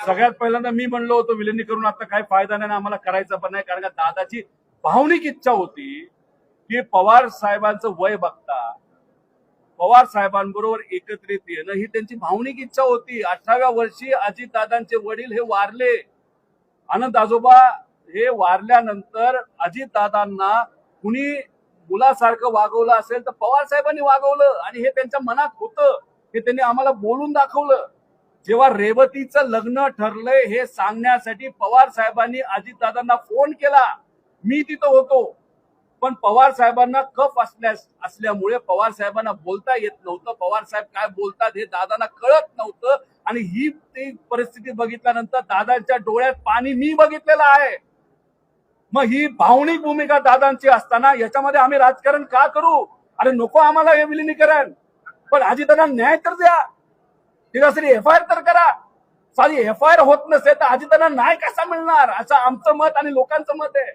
सगळ्यात पहिल्यांदा मी म्हणलो होतो विलिनीकरण आता काही फायदा नाही, आम्हाला करायचं पण नाही, कारण का दादाची भावनिक इच्छा होती की पवार साहेबांचं वय बघता पवार साहेबांबरोबर एकत्रित येणं ही त्यांची भावनिक इच्छा होती. 18व्या वर्षी अजितदादांचे वडील हे वारले. आनंद आजोबा हे वारल्यानंतर अजितदादांना कुणी मुलासारखं वागवलं असेल तर पवार साहेबांनी वागवलं आणि हे त्यांच्या मनात होतं. हे त्यांनी आम्हाला बोलून दाखवलं. जेव्हा रेवतीचं लग्न ठरलंय हे सांगण्यासाठी पवार साहेबांनी अजितदादांना फोन केला. मी तिथं होतो, पण पवार साहेबांना कफ असल्यामुळे पवार साहेबांना बोलता येत नव्हतं. पवार साहेब काय बोलतात हे दादांना कळत नव्हतं आणि ही ती परिस्थिती बघितल्यानंतर दादांच्या डोळ्यात पाणी मी बघितलेलं आहे. मग ही भावनिक भूमिका दादांची असताना याच्यामध्ये आम्ही राजकारण का करू? अरे नको आम्हाला हे विलिनीकरण, पण अजितदादांना न्याय तर द्या. तिला एफआयआर तर करा. साधी एफआयआर होत नसेल तर अजितदादांना न्याय कसा मिळणार असं आमचं मत आणि लोकांचं मत आहे.